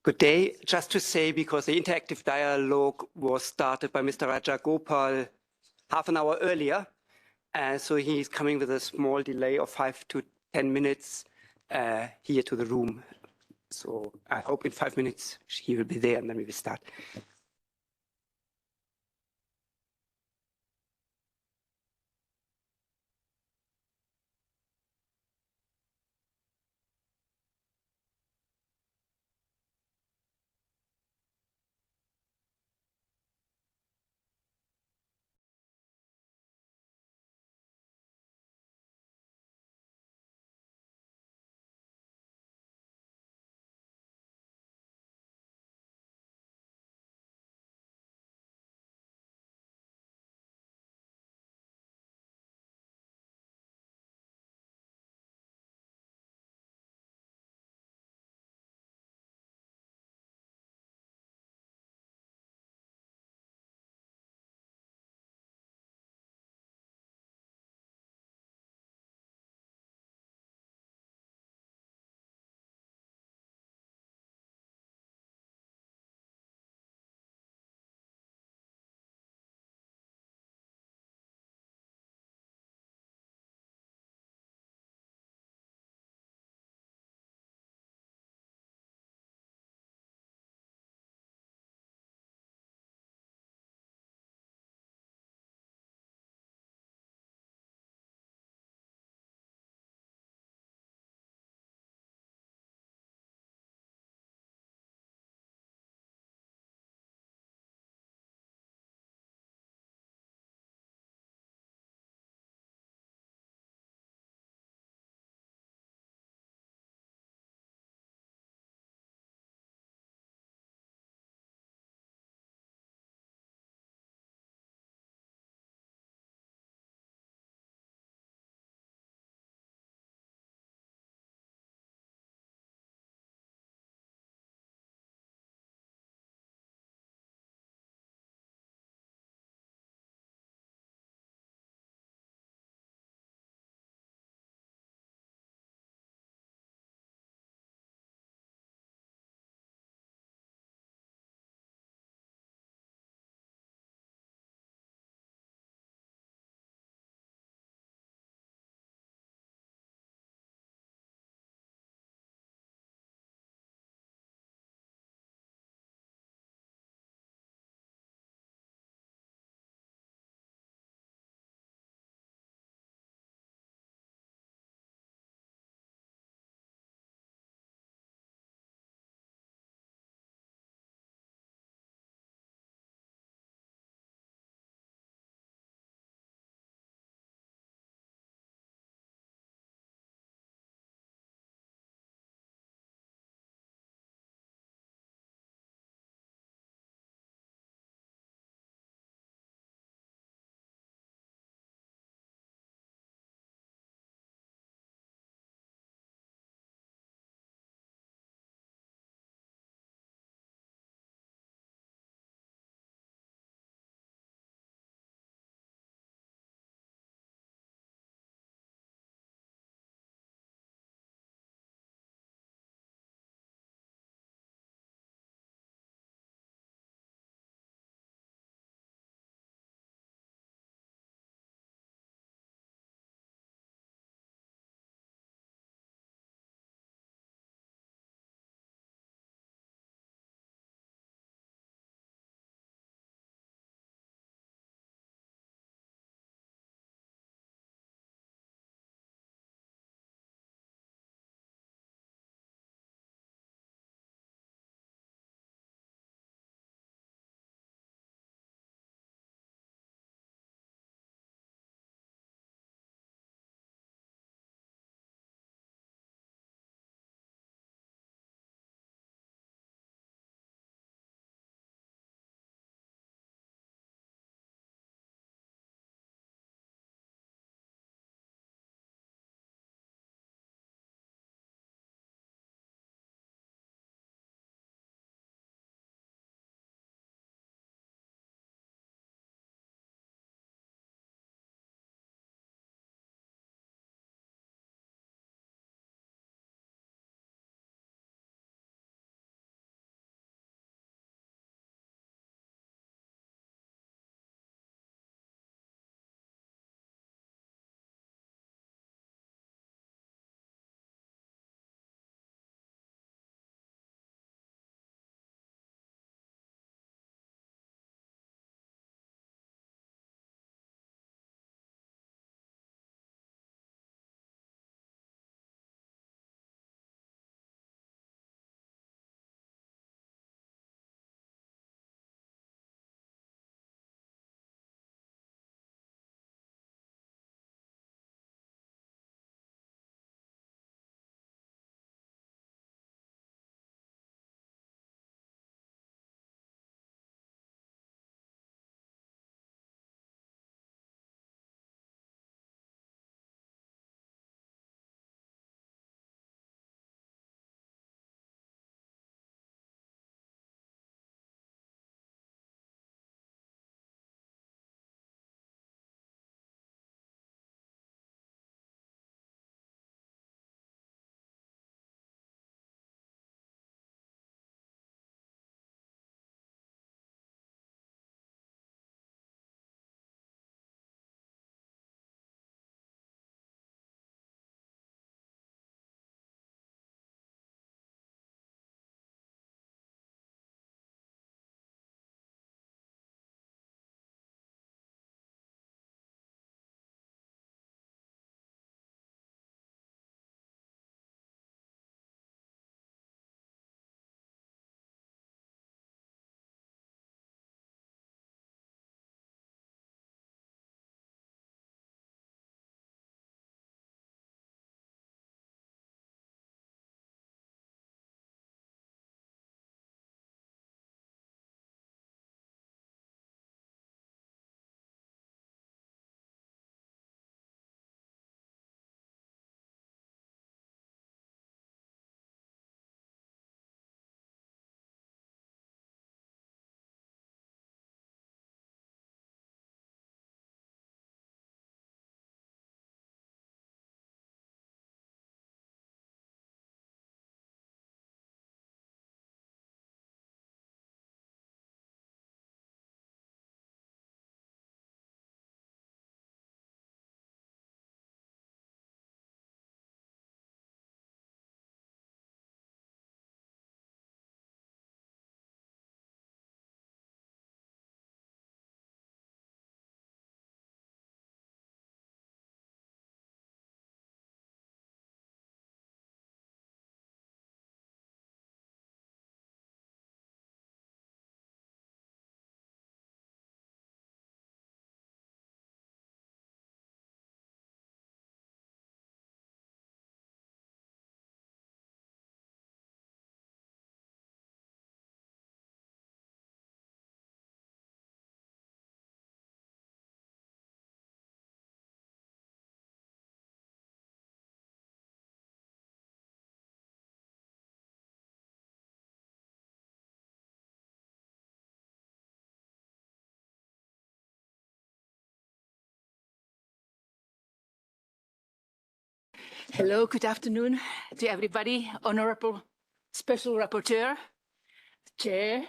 Good day. Just to say, because the interactive dialogue was started by Mr. Rajagopal half an hour earlier, so he's coming with a small delay of 5 to 10 minutes here to the room. So I hope in 5 minutes he will be there and then we will start. Hello, good afternoon to everybody, Honorable Special Rapporteur, Chair,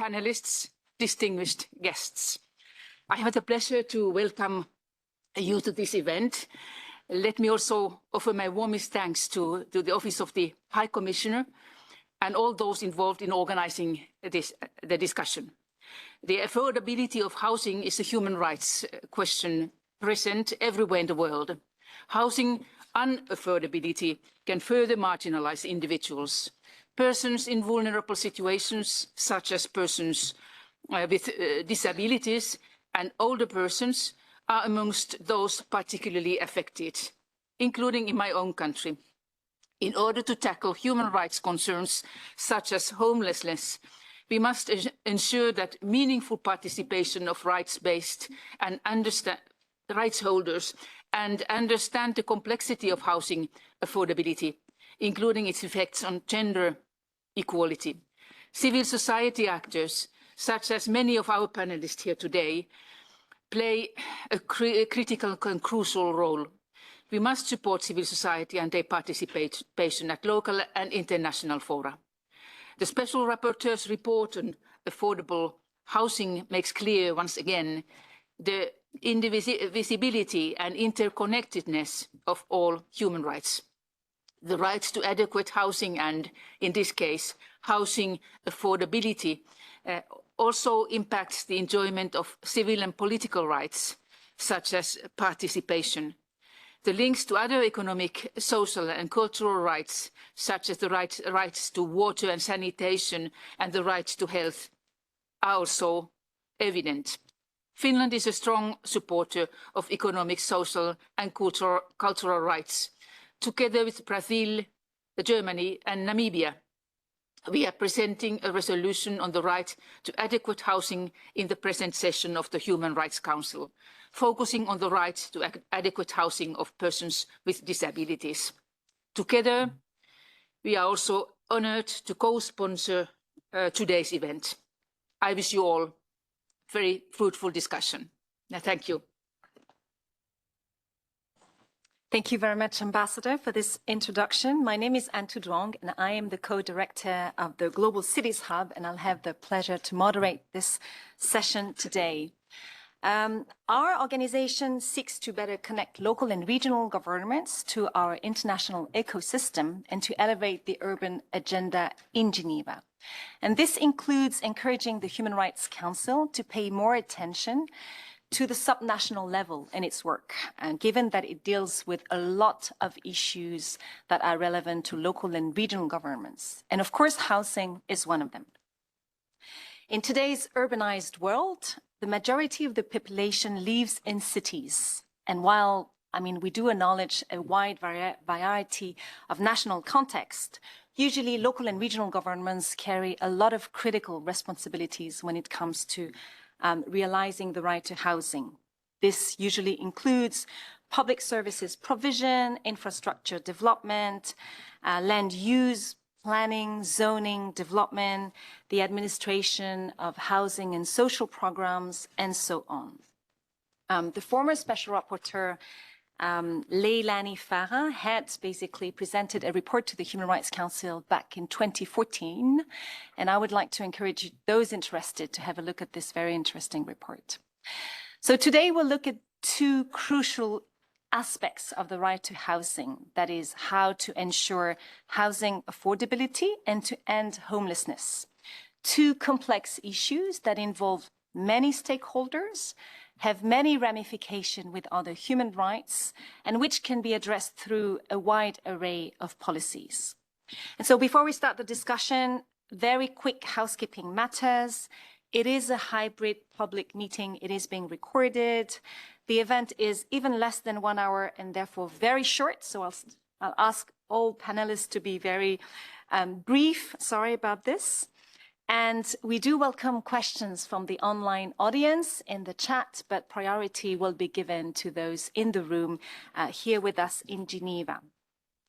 panelists, distinguished guests. I have the pleasure to welcome you to this event. Let me also offer my warmest thanks to the Office of the High Commissioner and all those involved in organizing the discussion. The affordability of housing is a human rights question present everywhere in the world. Housing unaffordability can further marginalize individuals. Persons in vulnerable situations, such as persons with disabilities and older persons, are amongst those particularly affected, including in my own country. In order to tackle human rights concerns such as homelessness, we must ensure that meaningful participation of rights-based and rights holders and understand the complexity of housing affordability, including its effects on gender equality. Civil society actors, such as many of our panelists here today, play a critical and crucial role. We must support civil society and their participation at local and international fora. The Special Rapporteur's report on affordable housing makes clear once again the indivisibility and interconnectedness of all human rights. The right to adequate housing and, in this case, housing affordability also impacts the enjoyment of civil and political rights, such as participation. The links to other economic, social and cultural rights, such as the rights to water and sanitation and the right to health, are also evident. Finland is a strong supporter of economic, social and cultural rights. Together with Brazil, Germany and Namibia, we are presenting a resolution on the right to adequate housing in the present session of the Human Rights Council, focusing on the right to adequate housing of persons with disabilities. Together, we are also honored to co-sponsor today's event. I wish you all very fruitful discussion. Thank you. Thank you very much, Ambassador, for this introduction. My name is Antu Duong, and I am the co-director of the Global Cities Hub, and I'll have the pleasure to moderate this session today. Our organization seeks to better connect local and regional governments to our international ecosystem and to elevate the urban agenda in Geneva. And this includes encouraging the Human Rights Council to pay more attention to the subnational level in its work, and given that it deals with a lot of issues that are relevant to local and regional governments. And of course, housing is one of them. In today's urbanized world, the majority of the population lives in cities. And while, we do acknowledge a wide variety of national context, usually local and regional governments carry a lot of critical responsibilities when it comes to realizing the right to housing. This usually includes public services provision, infrastructure development, land use, planning, zoning, development, the administration of housing and social programs, and so on. The former Special Rapporteur, Leilani Farah, had basically presented a report to the Human Rights Council back in 2014, and I would like to encourage those interested to have a look at this very interesting report. So today we'll look at two crucial aspects of the right to housing, that is, how to ensure housing affordability and to end homelessness. Two complex issues that involve many stakeholders, have many ramifications with other human rights, and which can be addressed through a wide array of policies. And so before we start the discussion, very quick housekeeping matters. It is a hybrid public meeting. It is being recorded. The event is even less than 1 hour and therefore very short. So I'll ask all panelists to be very brief. Sorry about this. And we do welcome questions from the online audience in the chat, but priority will be given to those in the room here with us in Geneva.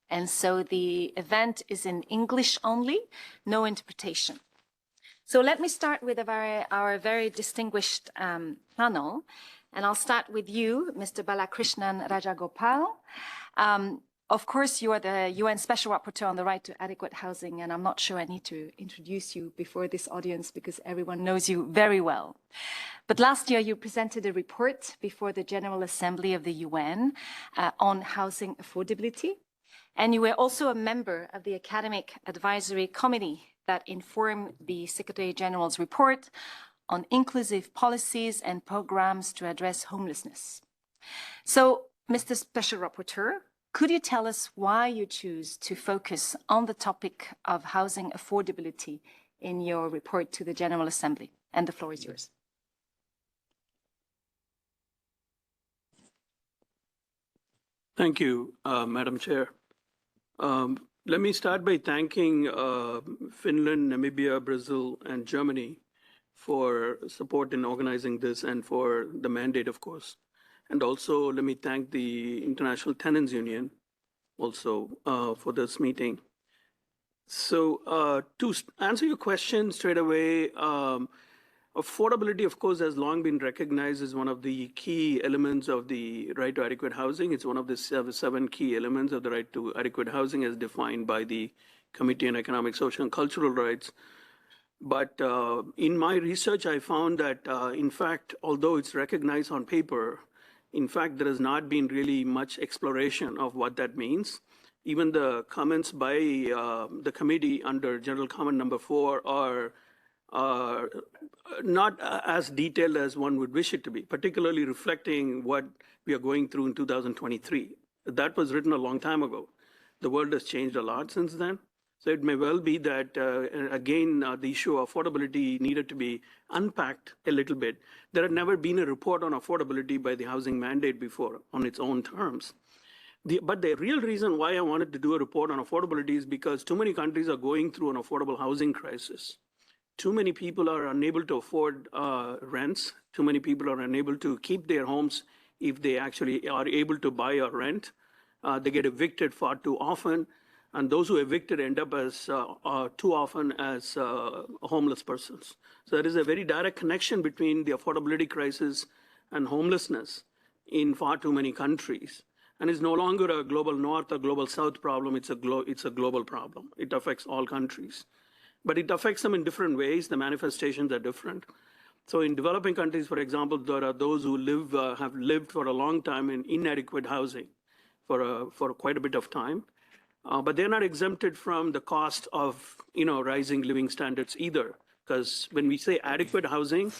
And so the event is in English only, no interpretation. So let me start with our very distinguished panel. And I'll start with you, Mr. Balakrishnan Rajagopal. Of course, you are the UN Special Rapporteur on the right to adequate housing, and I'm not sure I need to introduce you before this audience because everyone knows you very well. But last year, you presented a report before the General Assembly of the UN on housing affordability, and you were also a member of the Academic Advisory Committee that informed the Secretary General's report on inclusive policies and programs to address homelessness. So, Mr. Special Rapporteur, could you tell us why you choose to focus on the topic of housing affordability in your report to the General Assembly? And the floor is yours. Thank you, Madam Chair. Let me start by thanking Finland, Namibia, Brazil, and Germany for support in organizing this and for the mandate, of course. And also, let me thank the International Tenants Union also for this meeting. So to answer your question straight away, affordability, of course, has long been recognized as one of the key elements of the right to adequate housing. It's one of the seven key elements of the right to adequate housing as defined by the Committee on Economic, Social, and Cultural Rights. But in my research, I found that, in fact, although it's recognized on paper, in fact, there has not been really much exploration of what that means. Even the comments by the committee under General Comment number 4 are not as detailed as one would wish it to be, particularly reflecting what we are going through in 2023. That was written a long time ago. The world has changed a lot since then. So it may well be that, again, the issue of affordability needed to be unpacked a little bit. There had never been a report on affordability by the housing mandate before on its own terms. But the real reason why I wanted to do a report on affordability is because too many countries are going through an affordable housing crisis. Too many people are unable to afford rents. Too many people are unable to keep their homes if they actually are able to buy or rent. They get evicted far too often. And those who evicted end up as too often as homeless persons. So there is a very direct connection between the affordability crisis and homelessness in far too many countries. And it's no longer a global north or global south problem, it's a global problem. It affects all countries. But it affects them in different ways, the manifestations are different. So in developing countries, for example, there are those who have lived for a long time in inadequate housing for quite a bit of time. But they're not exempted from the cost of rising living standards either. Because when we say adequate housing,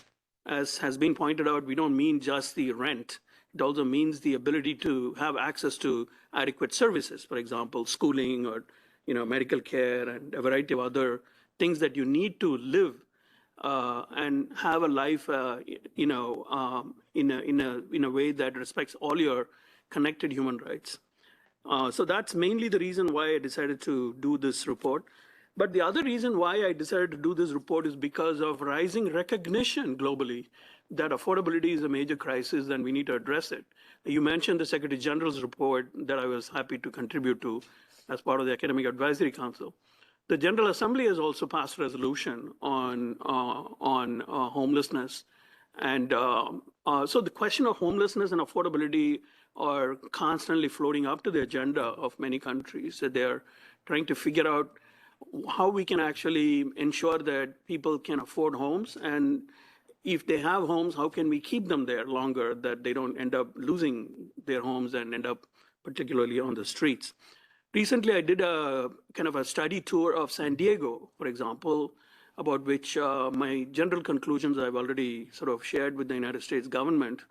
as has been pointed out, we don't mean just the rent. It also means the ability to have access to adequate services, for example, schooling or medical care and a variety of other things that you need to live and have a life in a way that respects all your connected human rights. So that's mainly the reason why I decided to do this report. But the other reason why I decided to do this report is because of rising recognition globally that affordability is a major crisis and we need to address it. You mentioned the Secretary General's report that I was happy to contribute to as part of the Academic Advisory Council. The General Assembly has also passed a resolution on homelessness. And so the question of homelessness and affordability are constantly floating up to the agenda of many countries. So they're trying to figure out how we can actually ensure that people can afford homes. And if they have homes, how can we keep them there longer, that they don't end up losing their homes and end up particularly on the streets. Recently, I did a kind of a study tour of San Diego, for example, about which my general conclusions I've already sort of shared with the United States government.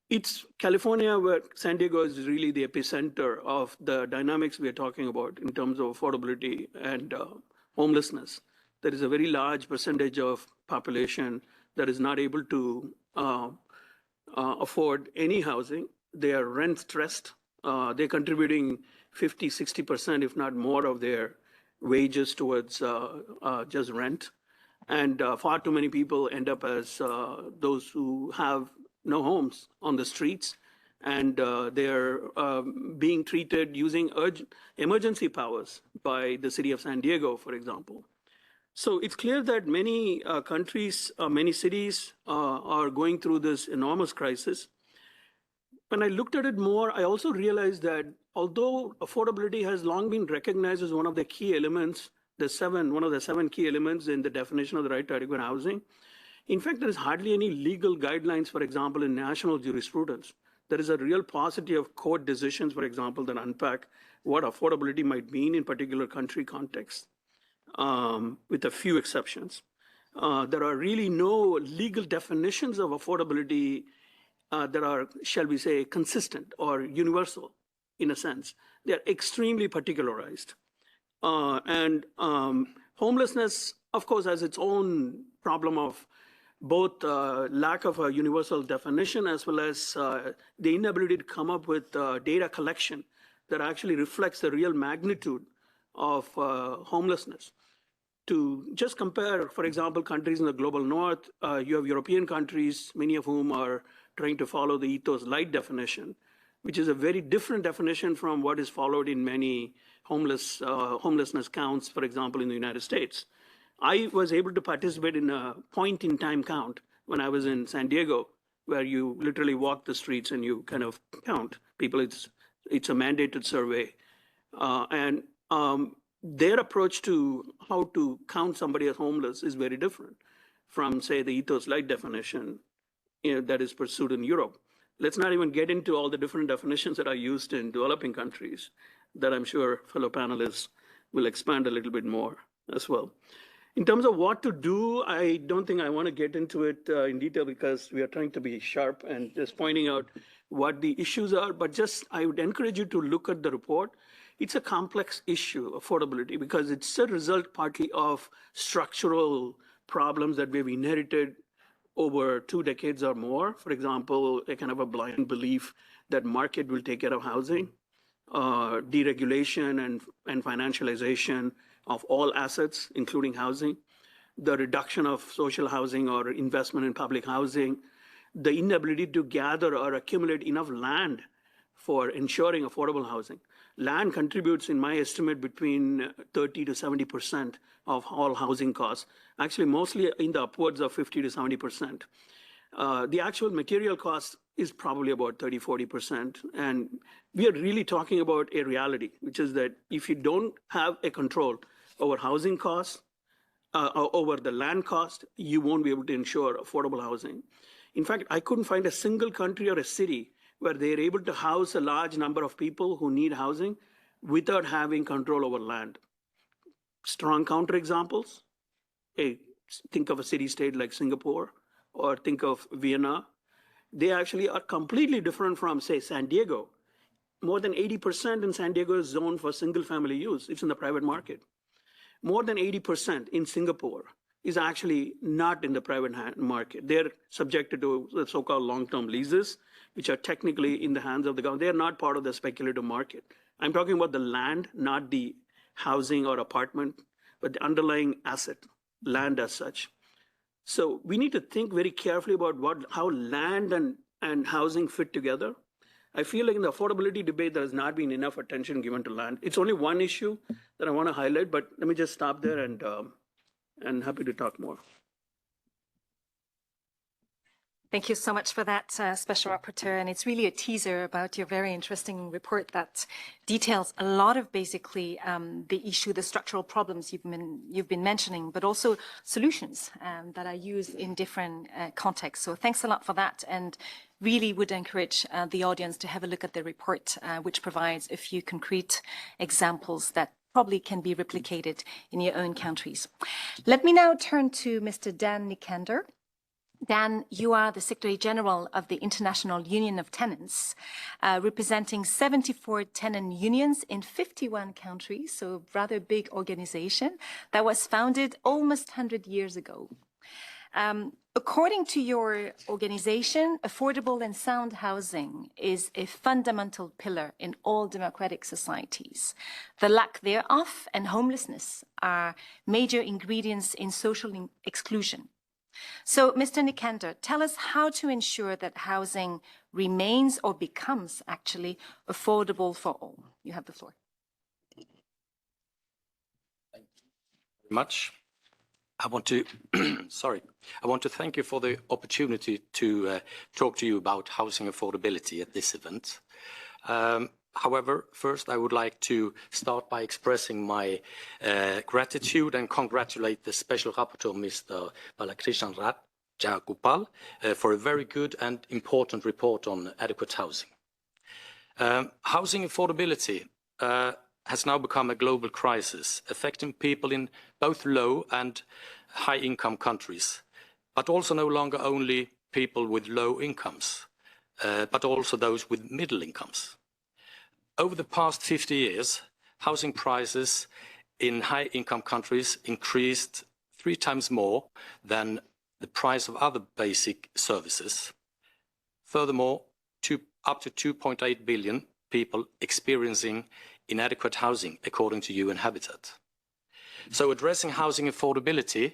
It's California, where San Diego is really the epicenter of the dynamics we are talking about in terms of affordability and homelessness. There is a very large percentage of population that is not able to afford any housing. They are rent stressed. They're contributing 50, 60%, if not more, of their wages towards just rent. And far too many people end up as those who have no homes on the streets, and they're being treated using emergency powers by the city of San Diego, for example. So it's clear that many countries, many cities are going through this enormous crisis. when I looked at it more, I also realized that although affordability has long been recognized as one of the key elements, one of the 7 key elements in the definition of the right to adequate housing, in fact, there is hardly any legal guidelines, for example, in national jurisprudence. There is a real paucity of court decisions, for example, that unpack what affordability might mean in particular country context, with a few exceptions. There are really no legal definitions of affordability that are, shall we say, consistent or universal in a sense. They are extremely particularized. Homelessness, of course, has its own problem of both lack of a universal definition as well as the inability to come up with data collection that actually reflects the real magnitude of homelessness. To just compare, for example, countries in the global north, you have European countries, many of whom are trying to follow the ethos light definition, which is a very different definition from what is followed in many homelessness counts, for example, in the United States. I was able to participate in a point in time count when I was in San Diego, where you literally walk the streets and you kind of count people. It's a mandated survey. Their approach to how to count somebody as homeless is very different from, say, the ethos light definition that is pursued in Europe. Let's not even get into all the different definitions that are used in developing countries that I'm sure fellow panelists will expand a little bit more as well. In terms of what to do, I don't think I want to get into it in detail because we are trying to be sharp and just pointing out what the issues are, but just I would encourage you to look at the report. It's a complex issue, affordability, because it's a result partly of structural problems that we've inherited over 2 decades or more. For example, a kind of a blind belief that market will take care of housing, deregulation and financialization of all assets, including housing, the reduction of social housing or investment in public housing, the inability to gather or accumulate enough land for ensuring affordable housing. Land contributes, in my estimate, between 30 to 70% of all housing costs, actually mostly in the upwards of 50 to 70%. The actual material cost is probably about 30, 40%. And we are really talking about a reality, which is that if you don't have a control over housing costs, over the land cost, you won't be able to ensure affordable housing. In fact, I couldn't find a single country or a city where they're able to house a large number of people who need housing without having control over land. Strong counterexamples. Hey, think of a city-state like Singapore, or think of Vienna. They actually are completely different from, say, San Diego. More than 80% in San Diego is zoned for single-family use. It's in the private market. More than 80% in Singapore is actually not in the private market. They're subjected to the so-called long-term leases, which are technically in the hands of the government. They are not part of the speculative market. I'm talking about the land, not the housing or apartment, but the underlying asset, land as such. So we need to think very carefully about how land and housing fit together. I feel like in the affordability debate, there has not been enough attention given to land. It's only one issue that I want to highlight, but let me just stop there and happy to talk more. Thank you so much for that, Special Rapporteur. And it's really a teaser about your very interesting report that details a lot of basically the issue, the structural problems you've been mentioning, but also solutions that are used in different contexts. So thanks a lot for that. And really would encourage the audience to have a look at the report, which provides a few concrete examples that probably can be replicated in your own countries. Let me now turn to Mr. Dan Nikander. Dan, you are the Secretary General of the International Union of Tenants, representing 74 tenant unions in 51 countries, so a rather big organization that was founded almost 100 years ago. According to your organization, affordable and sound housing is a fundamental pillar in all democratic societies. The lack thereof and homelessness are major ingredients in social exclusion. So, Mr. Nikander, tell us how to ensure that housing remains or becomes actually affordable for all. You have the floor. Thank you very much. I want to, I want to thank you for the opportunity to talk to you about housing affordability at this event. However, first I would like to start by expressing my gratitude and congratulate the Special Rapporteur, Mr. Balakrishan Rajagopal, for a very good and important report on adequate housing. Housing affordability has now become a global crisis, affecting people in both low and high-income countries, but also no longer only people with low incomes, but also those with middle incomes. Over the past 50 years, housing prices in high-income countries increased 3 times more than the price of other basic services. Furthermore, up to 2.8 billion people experiencing inadequate housing, according to UN Habitat. So addressing housing affordability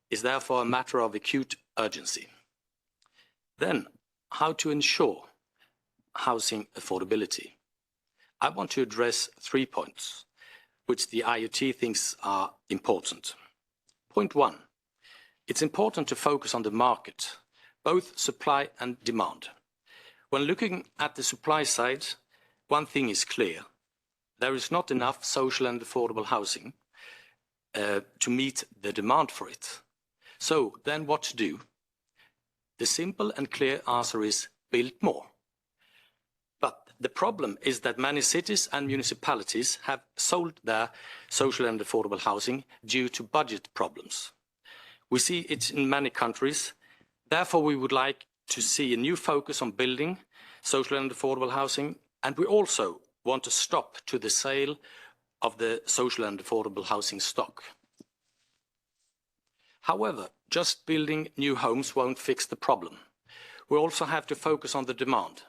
is therefore a matter of acute urgency. Then, how to ensure housing affordability? I want to address 3 points, which the IoT thinks are important. Point 1, it's important to focus on the market, both supply and demand. When looking at the supply side, one thing is clear. There is not enough social and affordable housing to meet the demand for it. So then what to do? The simple and clear answer is build more. But the problem is that many cities and municipalities have sold their social and affordable housing due to budget problems. We see it in many countries. Therefore, we would like to see a new focus on building social and affordable housing, and we also want to stop to the sale of the social and affordable housing stock. However, just building new homes won't fix the problem. We also have to focus on the demand.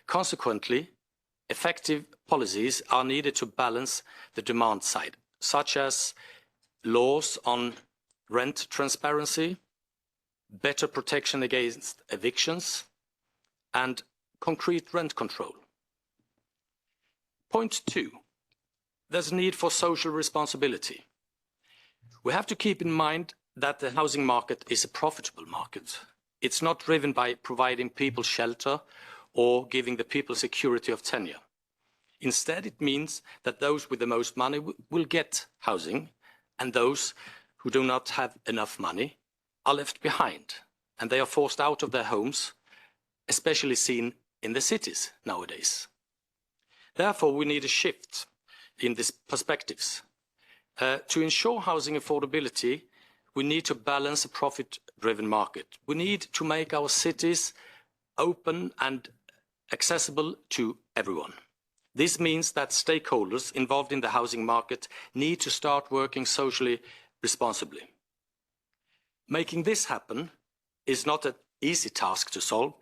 Consequently, effective policies are needed to balance the demand side, such as laws on rent transparency, better protection against evictions, and concrete rent control. Point 2, there's a need for social responsibility. We have to keep in mind that the housing market is a profitable market. It's not driven by providing people shelter or giving the people security of tenure. Instead, it means that those with the most money will get housing, and those who do not have enough money are left behind, and they are forced out of their homes, especially seen in the cities nowadays. Therefore, we need a shift in these perspectives. To ensure housing affordability, we need to balance a profit-driven market. We need to make our cities open and accessible to everyone. This means that stakeholders involved in the housing market need to start working socially responsibly. Making this happen is not an easy task to solve.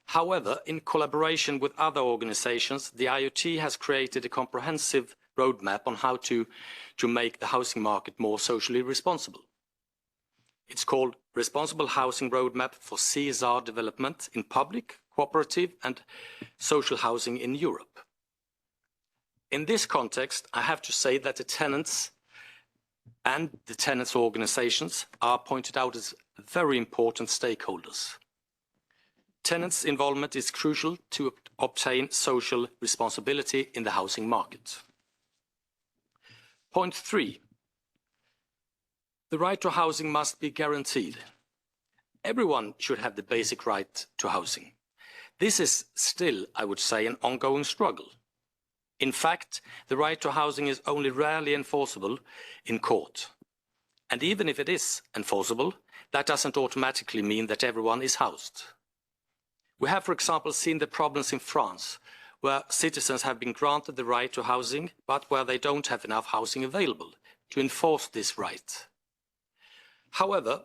However, in collaboration with other organizations, the IoT has created a comprehensive roadmap on how to make the housing market more socially responsible. It's called Responsible Housing Roadmap for CSR Development in Public, Cooperative and Social Housing in Europe. In this context, I have to say that the tenants and the tenants' organizations are pointed out as very important stakeholders. Tenants' involvement is crucial to obtain social responsibility in the housing market. Point 3. The right to housing must be guaranteed. Everyone should have the basic right to housing. This is still, I would say, an ongoing struggle. In fact, the right to housing is only rarely enforceable in court. And even if it is enforceable, that doesn't automatically mean that everyone is housed. We have, for example, seen the problems in France, where citizens have been granted the right to housing, but where they don't have enough housing available to enforce this right. However,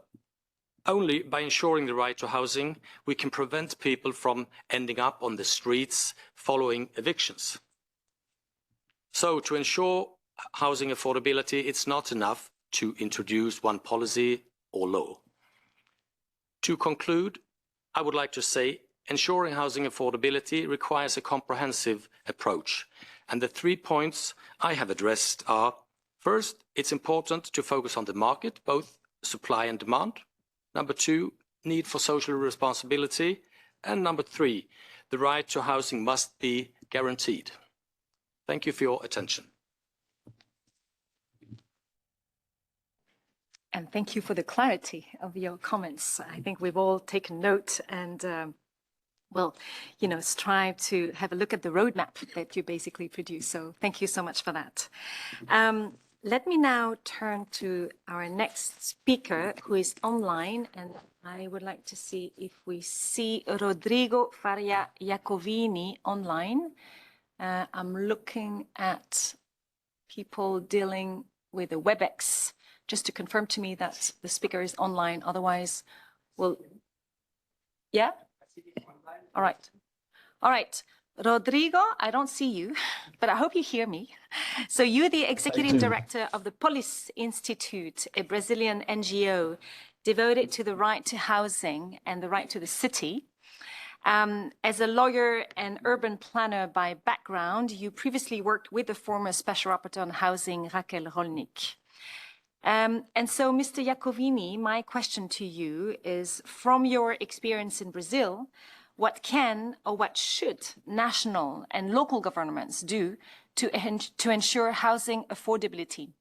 only by ensuring the right to housing, we can prevent people from ending up on the streets following evictions. So to ensure housing affordability, it's not enough to introduce one policy or law. To conclude, I would like to say ensuring housing affordability requires a comprehensive approach. And the 3 points I have addressed are, first, it's important to focus on the market, both supply and demand. Number 2, need for social responsibility. And number 3, the right to housing must be guaranteed. Thank you for your attention. And thank you for the clarity of your comments. I think we've all taken note and will, strive to have a look at the roadmap that you basically produce. So thank you so much for that. Let me now turn to our next speaker who is online, and I would like to see if we see Rodrigo Faria Iacovini online. I'm looking at people dealing with the WebEx, just to confirm to me that the speaker is online. Otherwise, yeah? All right. All right. Rodrigo, I don't see you, but I hope you hear me. So you're the executive director of the Polis Institute, a Brazilian NGO devoted to the right to housing and the right to the city. As a lawyer and urban planner by background, you previously worked with the former Special Rapporteur on Housing, Raquel Rolnik. And so, Mr. Iacovini, my question to you is, from your experience in Brazil, what can or what should national and local governments do to ensure housing affordability?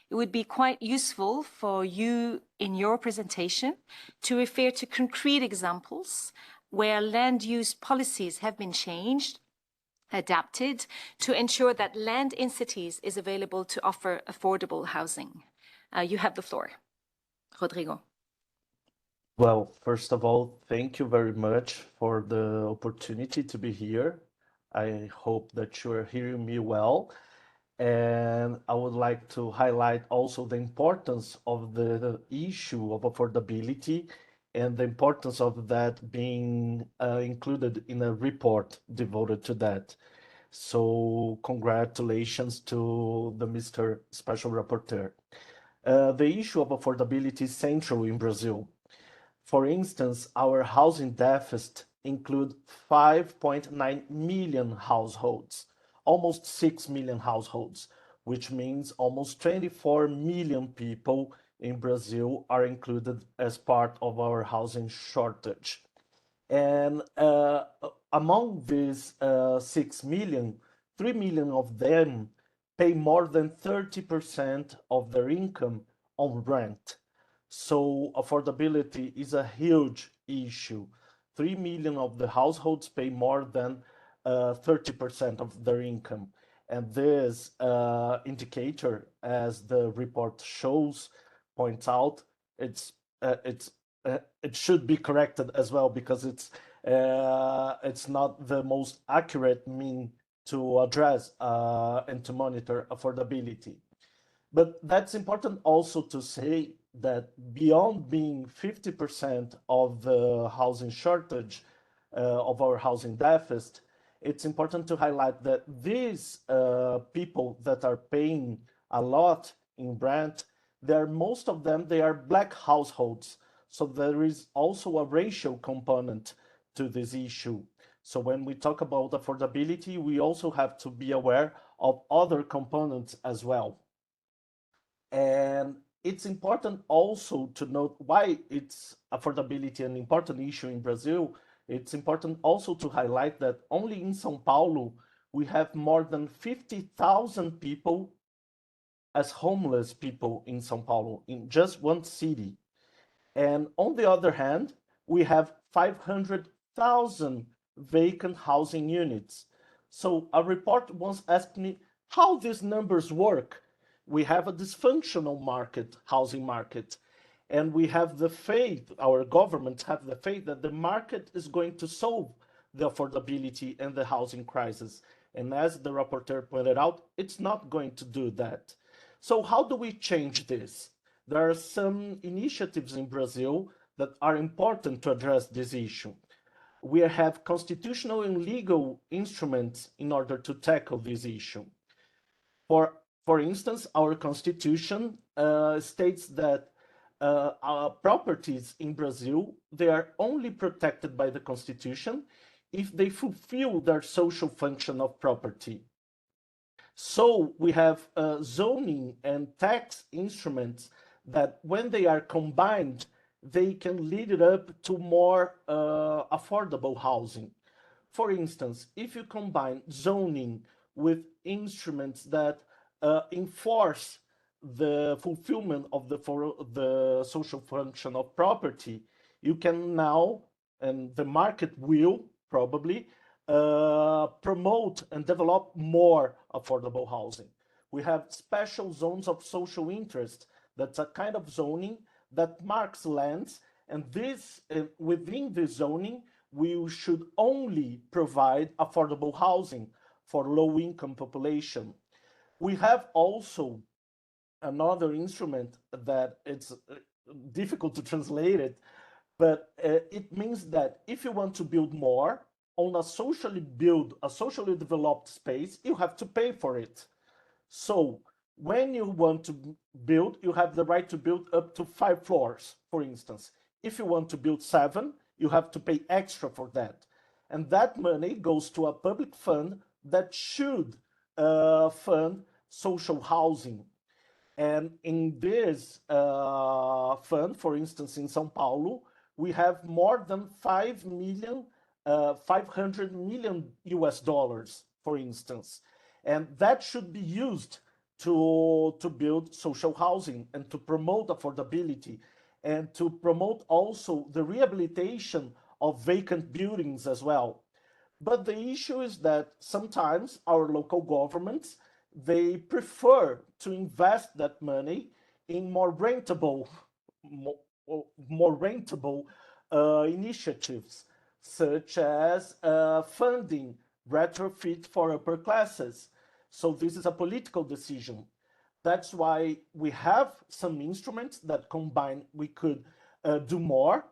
It would be quite useful for you in your presentation to refer to concrete examples where land use policies have been changed, adapted to ensure that land in cities is available to offer affordable housing. You have the floor, Rodrigo. Well, first of all, thank you very much for the opportunity to be here. I hope that you are hearing me well. And I would like to highlight also the importance of the issue of affordability and the importance of that being included in a report devoted to that. So congratulations to the Mr. Special Rapporteur. The issue of affordability is central in Brazil. For instance, our housing deficit includes 5.9 million households, almost 6 million households, which means almost 24 million people in Brazil are included as part of our housing shortage. And among these 6 million, 3 million of them pay more than 30% of their income on rent. So affordability is a huge issue. 3 million of the households pay more than 30% of their income. And this indicator, as the report shows, points out, it should be corrected as well, because it's not the most accurate mean to address and to monitor affordability. But that's important also to say that beyond being 50% of the housing shortage, of our housing deficit, it's important to highlight that these people that are paying a lot in rent, most of them, they are Black households. So there is also a racial component to this issue. So when we talk about affordability, we also have to be aware of other components as well. And it's important also to note why it's affordability an important issue in Brazil. It's important also to highlight that only in São Paulo, we have more than 50,000 people as homeless people in São Paulo, in just one city. And on the other hand, we have 500,000 vacant housing units. So a report once asked me how these numbers work. We have a dysfunctional market, housing market, and we have the faith, our governments have the faith that the market is going to solve the affordability and the housing crisis. And as the rapporteur pointed out, it's not going to do that. So how do we change this? There are some initiatives in Brazil that are important to address this issue. We have constitutional and legal instruments in order to tackle this issue. For instance, our constitution states that our properties in Brazil, they are only protected by the constitution if they fulfill their social function of property. So we have zoning and tax instruments that when they are combined, they can lead it up to more affordable housing. For instance, if you combine zoning with instruments that enforce the fulfillment of the social function of property, you can now, and the market will probably, promote and develop more affordable housing. We have special zones of social interest. That's a kind of zoning that marks lands, and this within the zoning, we should only provide affordable housing for low-income population. We have also another instrument that it's difficult to translate it, but it means that if you want to build more on a socially developed space, you have to pay for it. So when you want to build, you have the right to build up to 5 floors, for instance. If you want to build 7, you have to pay extra for that. And that money goes to a public fund that should fund social housing. And in this fund, for instance, in São Paulo, we have more than 500 million US dollars, for instance. And that should be used to build social housing and to promote affordability and to promote also the rehabilitation of vacant buildings as well. But the issue is that sometimes our local governments, they prefer to invest that money in more rentable initiatives, such as funding retrofit for upper classes. So this is a political decision. That's why we have some instruments that combine, we could do more.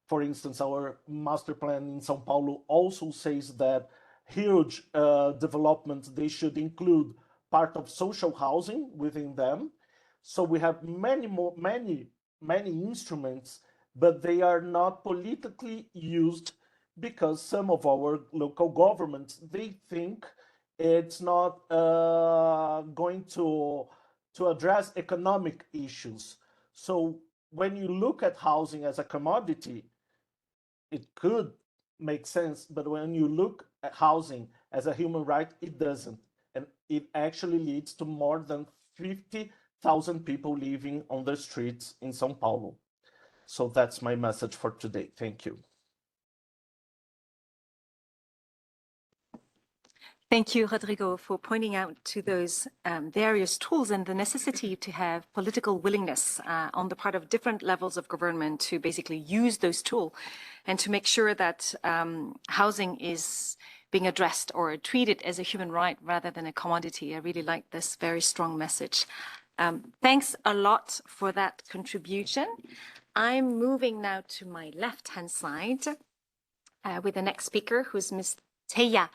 For instance, our master plan in São Paulo also says that huge developments, they should include part of social housing within them. So we have many instruments, but they are not politically used because some of our local governments, they think it's not going to address economic issues. So when you look at housing as a commodity, it could make sense, but when you look at housing as a human right, it doesn't. And it actually leads to more than 50,000 people living on the streets in São Paulo. So that's my message for today. Thank you. Thank you, Rodrigo, for pointing out to those various tools and the necessity to have political willingness on the part of different levels of government to basically use those tools and to make sure that housing is being addressed or treated as a human right rather than a commodity. I really like this very strong message. Thanks a lot for that contribution. I'm moving now to my left-hand side with the next speaker, who's Ms. Teija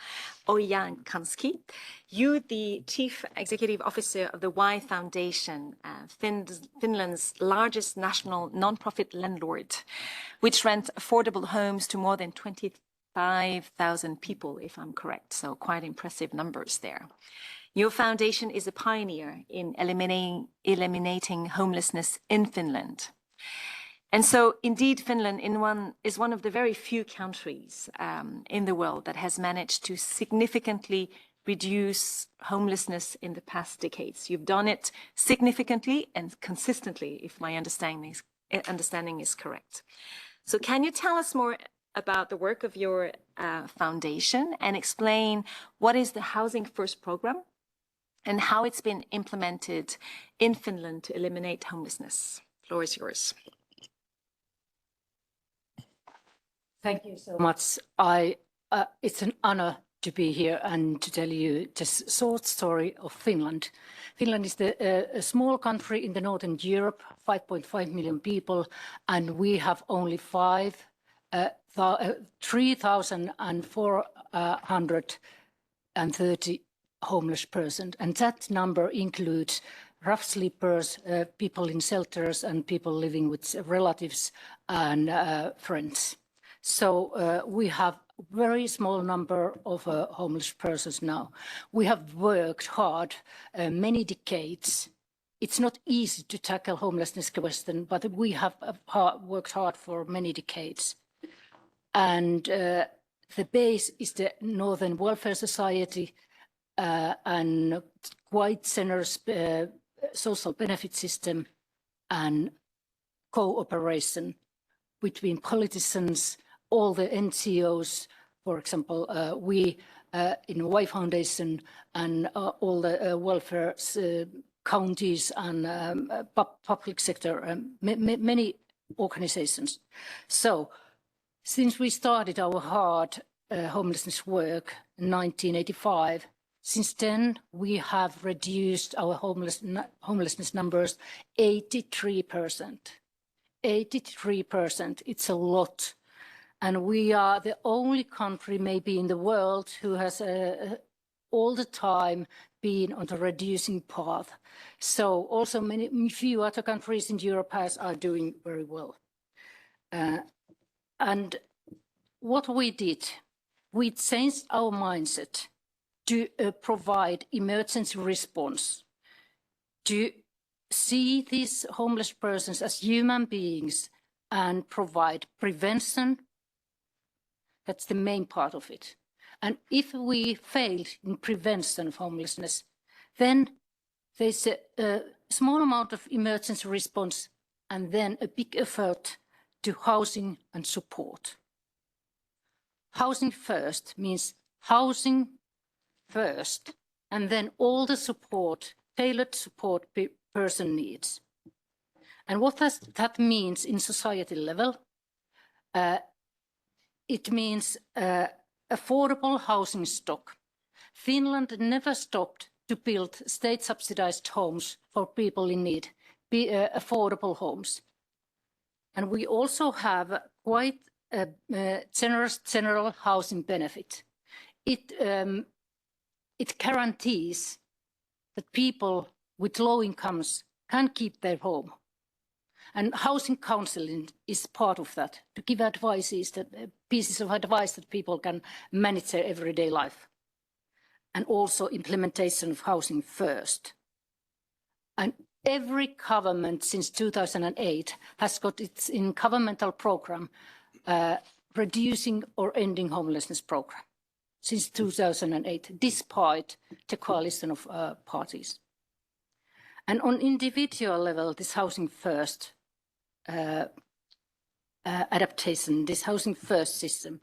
Ojankanski. You, the Chief Executive Officer of the Y Foundation, Finland's largest national non-profit landlord, which rents affordable homes to more than 25,000 people, if I'm correct. So quite impressive numbers there. Your foundation is a pioneer in eliminating homelessness in Finland. And so, indeed, Finland is one of the very few countries in the world that has managed to significantly reduce homelessness in the past decades. You've done it significantly and consistently, if my understanding is correct. So can you tell us more about the work of your foundation and explain what is the Housing First program and how it's been implemented in Finland to eliminate homelessness? The floor is yours. Thank you so much. It's an honor to be here and to tell you this short story of Finland. Finland is a small country in the Northern Europe, 5.5 million people, and we have only 3,430 homeless persons, and that number includes rough sleepers, people in shelters, and people living with relatives and friends. So we have very small number of homeless persons now. We have worked hard many decades it's not easy to tackle homelessness question, but we have worked hard for many decades. And the base is the Northern Welfare Society and quite generous social benefit system and cooperation between politicians, all the NGOs, for example, we in Y Foundation and all the welfare counties and public sector, many organizations. So since we started our hard homelessness work in 1985, since then we have reduced our homelessness numbers 83%. 83%, it's a lot. And we are the only country maybe in the world who has all the time been on the reducing path. So also few other countries in Europe are doing very well. And what we did, we changed our mindset to provide emergency response, to see these homeless persons as human beings and provide prevention. That's the main part of it. And if we failed in prevention of homelessness, then there's a small amount of emergency response and then a big effort to housing and support. Housing first means housing first, and then all the support, tailored support person needs. And what that means in society level? It means affordable housing stock. Finland never stopped to build state-subsidized homes for people in need, affordable homes. And we also have quite a generous general housing benefit. It guarantees that people with low incomes can keep their home. And housing counseling is part of that, to give pieces of advice that people can manage their everyday life. And also implementation of housing first. And every government since 2008 has got its in governmental program, reducing or ending homelessness program since 2008, despite the coalition of parties. And on individual level, this housing first adaptation, this housing first system,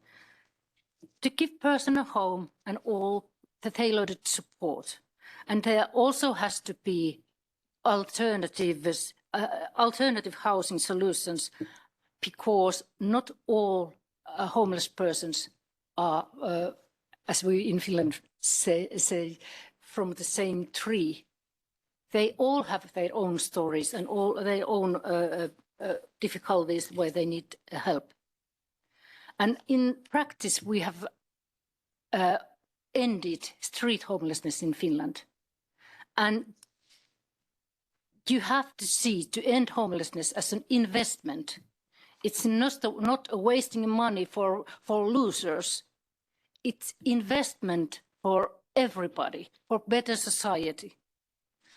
to give person a home and all the tailored support. And there also has to be alternative housing solutions, because not all homeless persons are, as we in Finland say, from the same tree. They all have their own stories and all their own difficulties where they need help. And in practice, we have ended street homelessness in Finland. And you have to see to end homelessness as an investment. It's not a wasting money for losers. It's investment for everybody, for better society.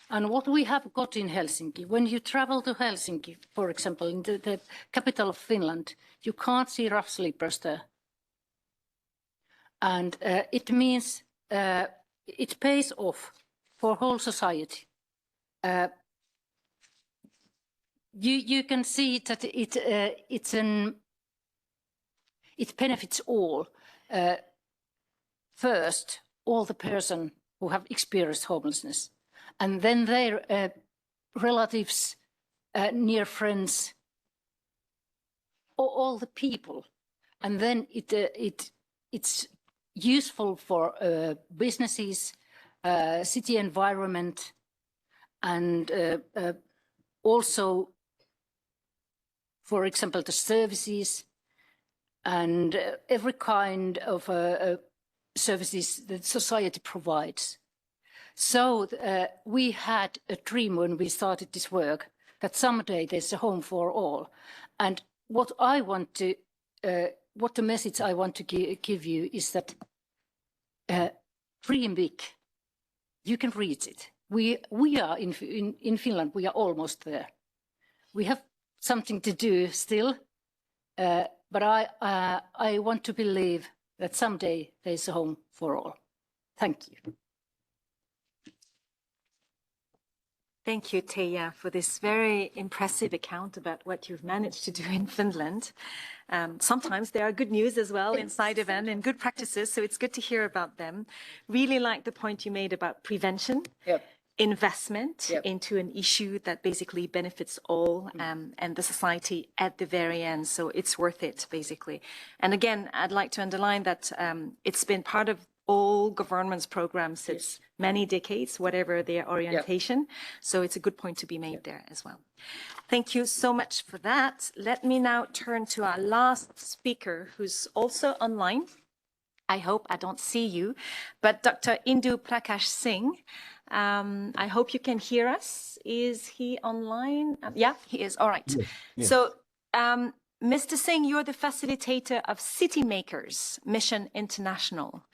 And what we have got in Helsinki, when you travel to Helsinki, for example, in the capital of Finland, you can't see rough sleepers there. And it means it pays off for whole society. You can see that it benefits all. First, all the person who have experienced homelessness, and then their relatives, near friends, all the people, and then it's useful for businesses, city environment, and also, for example, the services and every kind of services that society provides. So we had a dream when we started this work that someday there's a home for all. And what the message I want to give you is that dream big, you can reach it. we are in Finland, we are almost there. We have something to do still, but I want to believe that someday there's a home for all. Thank you. Thank you, Teija, for this very impressive account about what you've managed to do in Finland. Sometimes there are good news as well inside of them and good practices, so it's good to hear about them. Really like the point you made about prevention, investment into an issue that basically benefits all and the society at the very end, so it's worth it, basically. And again, I'd like to underline that it's been part of all government's programs since many decades, whatever their orientation. So it's a good point to be made there as well. Thank you so much for that. Let me now turn to our last speaker, who's also online. I hope I don't see you, but Dr. Indu Prakash Singh. I hope you can hear us. Is he online? Yeah, he is. All right. Yes. So, Mr. Singh, you're the facilitator of City Makers Mission International.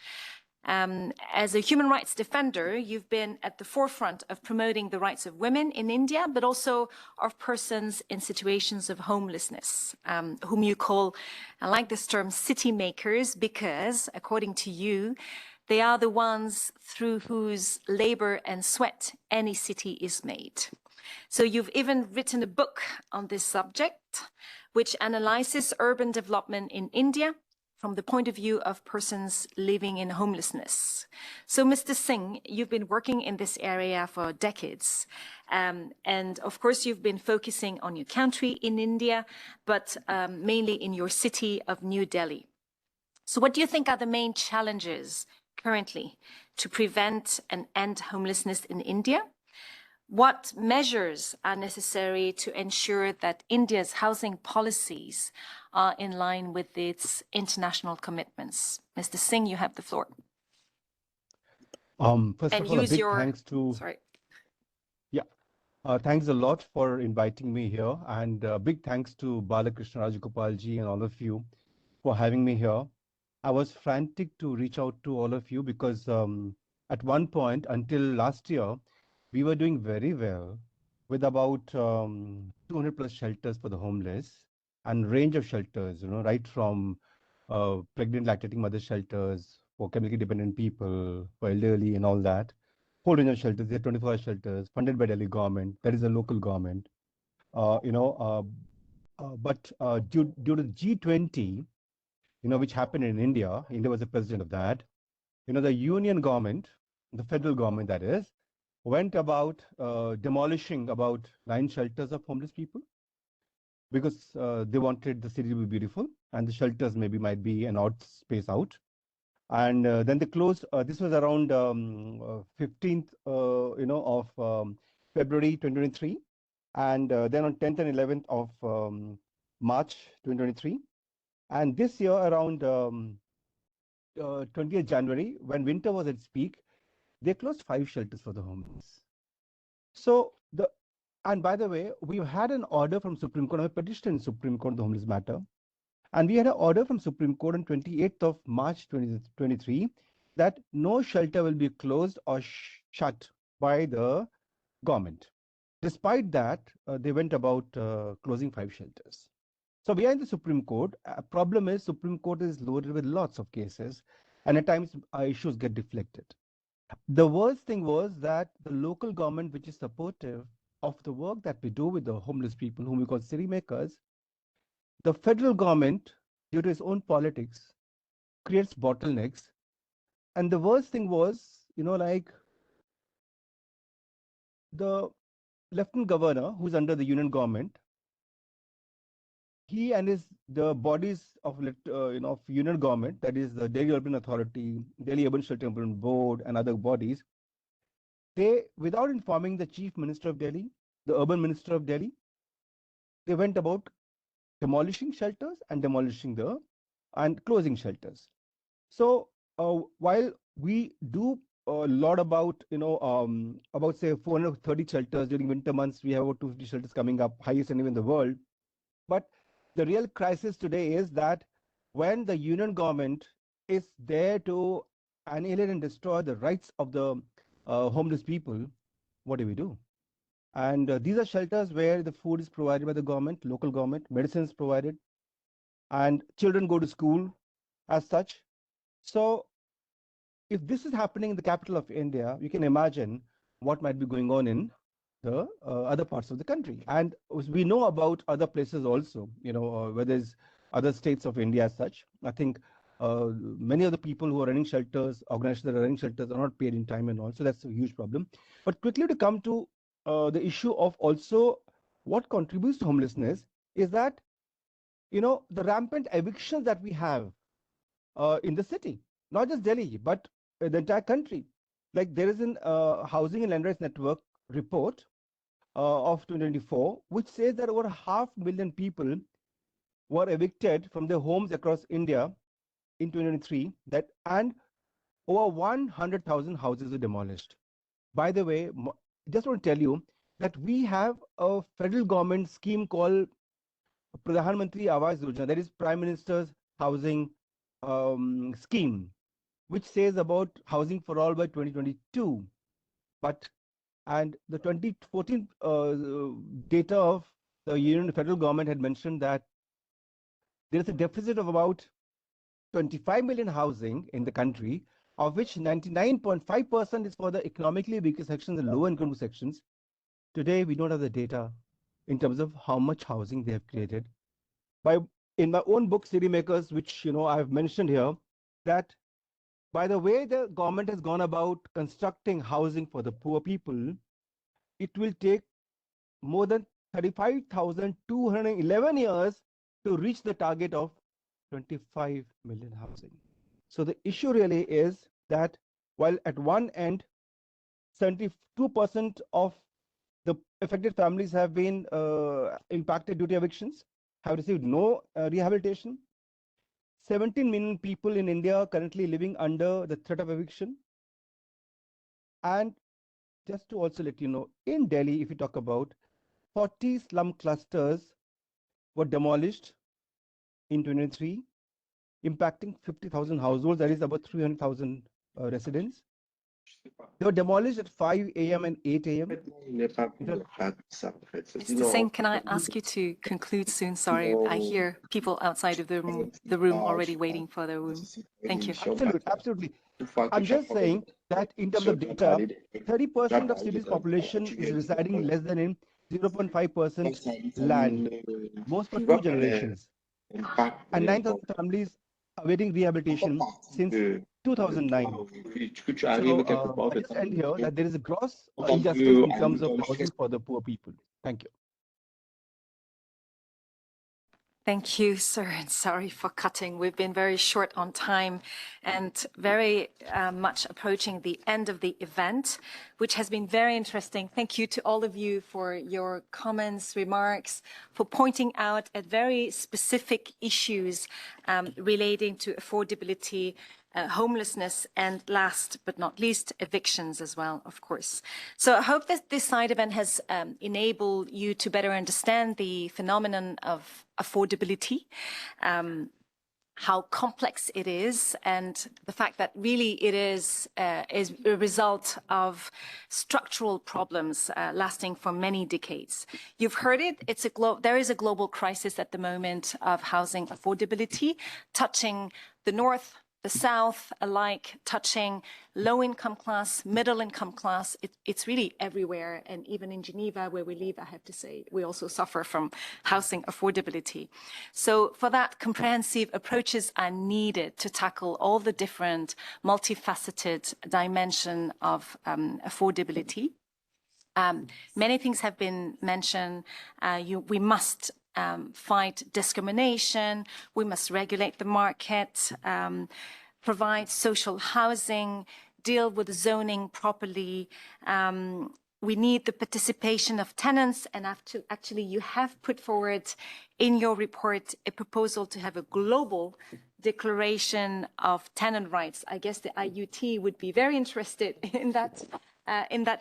As a human rights defender, you've been at the forefront of promoting the rights of women in India, but also of persons in situations of homelessness, whom you call, I like this term, city makers, because according to you, they are the ones through whose labor and sweat any city is made. So you've even written a book on this subject, which analyzes urban development in India from the point of view of persons living in homelessness. So, Mr. Singh, you've been working in this area for decades. And of course, you've been focusing on your country in India, but mainly in your city of New Delhi. So what do you think are the main challenges currently to prevent and end homelessness in India? What measures are necessary to ensure that India's housing policies are in line with its international commitments? Mr. Singh, you have the floor. First of all, a big thanks to... Sorry. Yeah, thanks a lot for inviting me here, and big thanks to Balakrishna Rajagopalji and all of you for having me here. I was frantic to reach out to all of you because at one point until last year, we were doing very well with about 200 plus shelters for the homeless and range of shelters, you know, right from pregnant lactating mother shelters for chemically dependent people, for elderly and all that. Whole range of shelters, there are 24 shelters funded by Delhi government, that is a local government. But due to the G20, you know, which happened in India, India was the president of that, you know, the union government, the federal government that is, went about demolishing about 9 shelters of homeless people because they wanted the city to be beautiful and the shelters maybe might be an odd space out. And then they closed, this was around 15th, of February 2023. And then on 10th and 11th of March 2023. And this year around 20th January, when winter was at its peak, they closed 5 shelters for the homeless. So and by the way, we've had an order from Supreme Court, a petition in Supreme Court on the homeless matter. And we had an order from Supreme Court on 28th of March 2023 that no shelter will be closed or shut by the government. Despite that, they went about closing 5 shelters. So we are in the Supreme Court. Problem is Supreme Court is loaded with lots of cases and at times issues get deflected. The worst thing was that the local government, which is supportive of the work that we do with the homeless people, whom we call city makers, the federal government, due to its own politics, creates bottlenecks. And the worst thing was, you know, like the lieutenant governor, who's under the union government, he and the bodies of of union government, that is the Delhi Urban Authority, Delhi Urban Shelter Improvement Board, and other bodies, they, without informing the Chief Minister of Delhi, the Urban Minister of Delhi, they went about demolishing shelters and closing shelters. So while we do a lot about say 430 shelters during winter months, we have about 250 shelters coming up, highest anywhere in the world. But the real crisis today is that when the union government is there to annihilate and destroy the rights of the homeless people, what do we do? And these are shelters where the food is provided by the government, local government, medicine is provided, and children go to school as such. So if this is happening in the capital of India, you can imagine what might be going on in the other parts of the country. And we know about other places also, where there's other states of India as such. I think many of the people who are running shelters, organizations that are running shelters, are not paid in time and all. So that's a huge problem. But quickly to come to the issue of also what contributes to homelessness is that, the rampant evictions that we have in the city, not just Delhi, but the entire country. Like there is an Housing and Land Rights Network report of 2024, which says that over 500,000 people were evicted from their homes across India in 2023, and over 100,000 houses were demolished. By the way, just want to tell you that we have a federal government scheme called Pradhan Mantri Awas Yojana, that is Prime Minister's housing scheme, which says about housing for all by 2022. And the 2014 data of the union federal government had mentioned that there is a deficit of about 25 million housing in the country, of which 99.5% is for the economically weaker sections and low income sections. Today, we don't have the data in terms of how much housing they have created. In my own book, City Makers, which I've mentioned here, that by the way the government has gone about constructing housing for the poor people, it will take more than 35,211 years to reach the target of 25 million housing. So the issue really is that while at one end, 72% of the affected families have been impacted due to evictions, have received no rehabilitation. 17 million people in India are currently living under the threat of eviction. And just to also let you know, in Delhi, if you talk about 40 slum clusters were demolished in 2023, impacting 50,000 households, that is about 300,000 residents. They were demolished at 5 a.m. and 8 a.m. Mr. Singh, can I ask you to conclude soon? Sorry, I hear people outside of the room already waiting for their room. Thank you. Absolutely. I'm just saying that in terms of data, 30% of city's population is residing less than in 0.5% land, most for 2 generations. And 9,000 families awaiting rehabilitation since 2009. So I just end here that there is a gross injustice in terms of housing for the poor people. Thank you. Thank you, sir, and sorry for cutting. We've been very short on time and very much approaching the end of the event, which has been very interesting. Thank you to all of you for your comments, remarks, for pointing out at very specific issues relating to affordability, homelessness, and last but not least, evictions as well, of course. So I hope that this side event has enabled you to better understand the phenomenon of affordability, how complex it is, and the fact that really it is a result of structural problems lasting for many decades. You've heard it, there is a global crisis at the moment of housing affordability, touching the North, the South alike, touching low-income class, middle-income class. It's really everywhere. And even in Geneva, where we live, I have to say, we also suffer from housing affordability. So for that, comprehensive approaches are needed to tackle all the different multifaceted dimension of affordability. Many things have been mentioned. We must fight discrimination, we must regulate the market, provide social housing, deal with zoning properly. We need the participation of tenants, and actually you have put forward in your report a proposal to have a global declaration of tenant rights. I guess the IUT would be very interested in that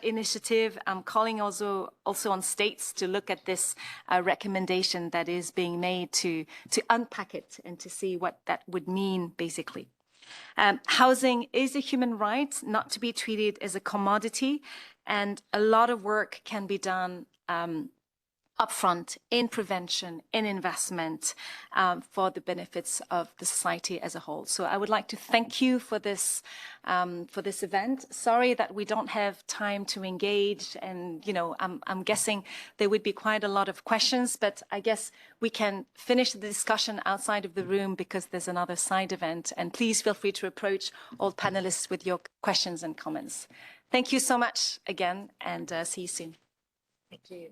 initiative. I'm calling also on states to look at this recommendation that is being made to unpack it and to see what that would mean, basically. Housing is a human right, not to be treated as a commodity. And a lot of work can be done upfront in prevention, in investment, for the benefits of the society as a whole. So I would like to thank you for this event. Sorry that we don't have time to engage, and I'm guessing there would be quite a lot of questions, but I guess we can finish the discussion outside of the room because there's another side event. And please feel free to approach all panelists with your questions and comments. Thank you so much again, and see you soon. Thank you.